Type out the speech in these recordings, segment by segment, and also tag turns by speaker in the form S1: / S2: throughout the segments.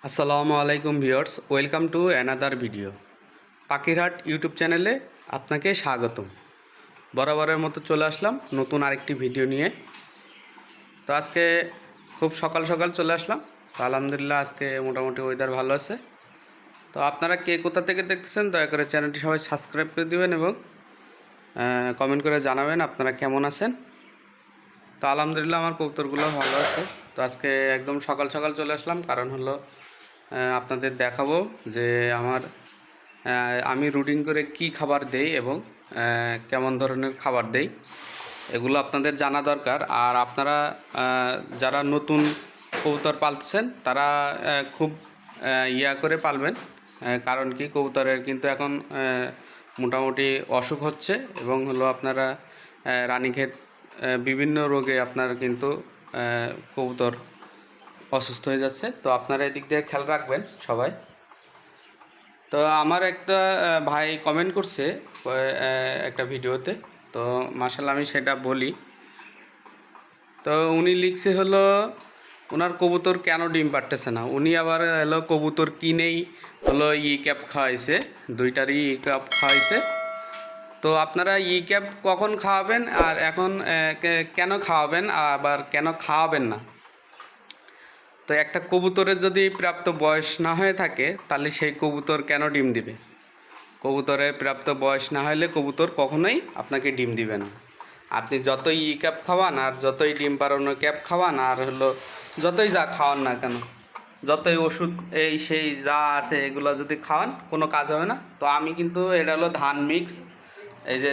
S1: আসসালামু আলাইকুম viewers, welcome to another video. পাখিরহাট YouTube চ্যানেলে আপনাকে স্বাগতম। বরাবরের মতো চলে আসলাম নতুন আরেকটি ভিডিও নিয়ে। তো আজকে খুব সকাল সকাল চলে আসলাম। তো আলহামদুলিল্লাহ আজকে মোটামুটি ওয়েদার ভালো আছে। তো আপনারা কে কোথা থেকে দেখতেছেন দয়া করে চ্যানেলটি সবাই সাবস্ক্রাইব করে দেবেন এবং কমেন্ট করে জানাবেন আপনারা কেমন আছেন। তো আলহামদুলিল্লাহ আমার কবুতরগুলো ভালো আছে। তো আজকে একদম সকাল সকাল চলে আসলাম, কারণ হলো আপনাদের দেখাবো যে আমি রুটিন করে কি খাবার দেই এবং কেমন ধরনের খাবার দেই, এগুলো আপনাদের জানা দরকার। আর আপনারা যারা নতুন কবুতর পালছেন তারা খুব ইয়া করে পালবেন, কারণ কি কবুতরের কিন্তু এখন মোটামুটি অসুখ হচ্ছে এবং হলো আপনারা রানীক্ষেত বিভিন্ন রোগে আপনার কিন্তু কবুতর অসুস্থ হয়ে যাচ্ছে। তো আপনারা এদিক দিয়ে খেয়াল রাখবেন সবাই। তো আমার একটা ভাই কমেন্ট করছে একটা ভিডিওতে, তো মাশাআল্লাহ আমি সেটা বলি। তো উনি লিখছে হলো ওনার কবুতর কেন ডিম পারতেছে না। উনি আবার হলো কবুতর কিনেই হলো ই ক্যাপ খাওয়াইছে, দুইটারই ই ক্যাপ খাওয়াইছে। তো আপনারা ই ক্যাপ কখন খাওয়াবেন আর এখন কেন খাওয়াবেন আবার কেন খাওয়াবেন না। তো একটা কবুতরের যদি প্রাপ্ত বয়স না হয়ে থাকে তাহলে সেই কবুতর কেন ডিম দিবে? কবুতরের প্রাপ্ত বয়স না হলে কবুতর কখনোই আপনাকে ডিম দিবে না। আপনি যতই ই ক্যাপ খাওয়ান আর যতই ডিম পাড়ানো ক্যাপ খাওয়ান আর হলো যতই যা খাওয়ান না কেন, যতই ওষুধ এই সেই যা আছে এগুলো যদি খাওয়ান কোনো কাজ হবে না। তো আমি কিন্তু এটা হলো ধান মিক্স, এই যে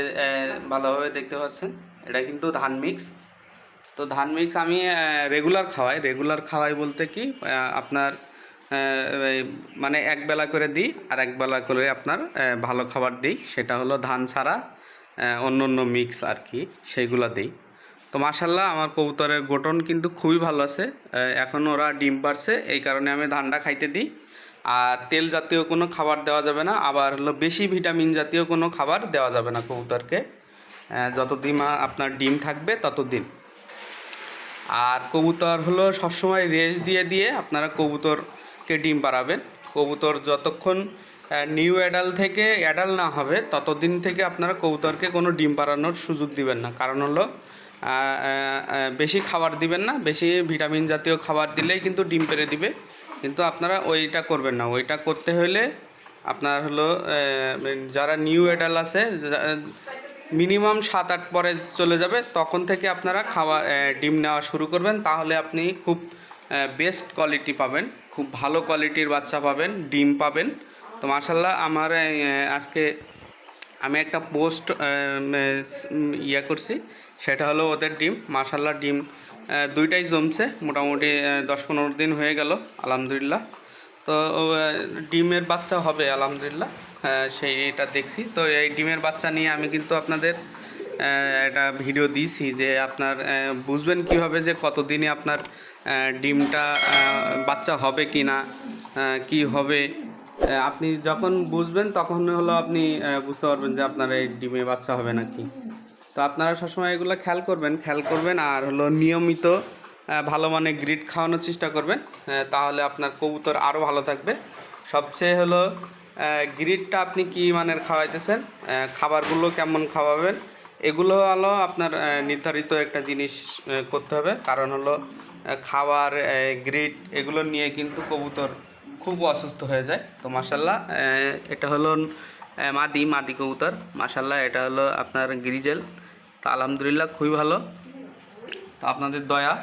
S1: ভালোভাবে দেখতে পাচ্ছেন এটা কিন্তু ধান মিক্স। তো ধান মিক্স আমি রেগুলার খাওয়াই বলতে কি আপনার মানে একবেলা করে দিই আর একবেলা করে আপনার ভালো খাবার দিই, সেটা হলো ধান ছাড়া অন্য অন্য মিক্স আর কি, সেইগুলো দিই। তো মাশাআল্লাহ আমার কবুতরের গঠন কিন্তু খুবই ভালো আছে। এখন ওরা ডিম পারছে, এই কারণে আমি ধানটা খাইতে দিই। আর তেল জাতীয় কোনো খাবার দেওয়া যাবে না, আবার হলো বেশি ভিটামিন জাতীয় কোনো খাবার দেওয়া যাবে না কবুতরকে, যতদিন আপনার ডিম থাকবে ততদিন। আর কবুতর হলো সবসময় রেস্ট দিয়ে দিয়ে আপনারা কবুতরকে ডিম পাড়াবেন। কবুতর যতক্ষণ নিউ অ্যাডাল থেকে অ্যাডাল না হবে ততদিন থেকে আপনারা কবুতরকে কোনো ডিম পাড়ানোর সুযোগ দিবেন না। কারণ হলো বেশি খাবার দিবেন না, বেশি ভিটামিন জাতীয় খাবার দিলেই কিন্তু ডিম পেড়ে দিবে। কিন্তু আপনারা ওইটা করবেন না। ওইটা করতে হলে আপনার হলো যারা নিউ অ্যাডাল আছে মিনিমাম 7-8 পরে চলে যাবে, তখন থেকে আপনারা ডিম নেওয়া শুরু করবেন। তাহলে আপনি খুব বেস্ট কোয়ালিটি পাবেন, খুব ভালো কোয়ালিটির বাচ্চা পাবেন, ডিম পাবেন। তো মাশাআল্লাহ আমার আজকে আমি একটা পোস্ট ইয়া করছি, সেটা হলো ওদের ডিম। মাশাআল্লাহ ডিম দুইটাই জমছে, মোটামুটি 10-15 দিন হয়ে গেল আলহামদুলিল্লাহ। তো ডিমের বাচ্চা হবে আলহামদুলিল্লাহ, সেইটা দেখছি। তো এই ডিমের বাচ্চা নিয়ে আমি কিন্তু আপনাদের একটা ভিডিও দিয়েছি যে আপনার বুঝবেন কীভাবে যে কতদিনে আপনার ডিমটা বাচ্চা হবে কি না, কি হবে। আপনি যখন বুঝবেন তখন হলো আপনি বুঝতে পারবেন যে আপনার এই ডিমে বাচ্চা হবে নাকি। তো আপনারা সবসময় এগুলো খেয়াল করবেন আর হলো নিয়মিত ভালো মানে গ্রিড খাওয়ানোর চেষ্টা করবেন, তাহলে আপনার কবুতর আরও ভালো থাকবে। সবচেয়ে হলো গ্রিডটা আপনি কি মানের খাওয়াইতেছেন, খাবারগুলো কেমন খাওয়াবেন, এগুলো হলো আপনার নির্ধারিত একটা জিনিস করতে হবে। কারণ হলো খাবার গ্রিড এগুলো নিয়ে কিন্তু কবুতর খুব অসুস্থ হয়ে যায়। তো মাশাআল্লাহ এটা হলো মাদি কবুতর, মাশাআল্লাহ এটা হলো আপনার গ্রিজেল। তো আলহামদুলিল্লাহ খুবই ভালো। তো আপনাদের দয়া,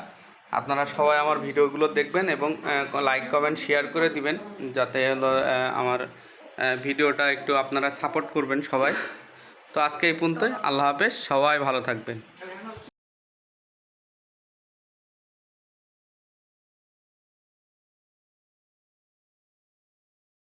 S1: আপনারা সবাই আমার ভিডিওগুলো দেখবেন এবং লাইক কমেন্ট শেয়ার করে দিবেন, যাতে হলো আমার ভিডিওটা একটু আপনারা সাপোর্ট করবেন সবাই। তো আজকে এই পর্যন্তই, আল্লাহ হাফেজ, সবাই ভালো থাকবেন।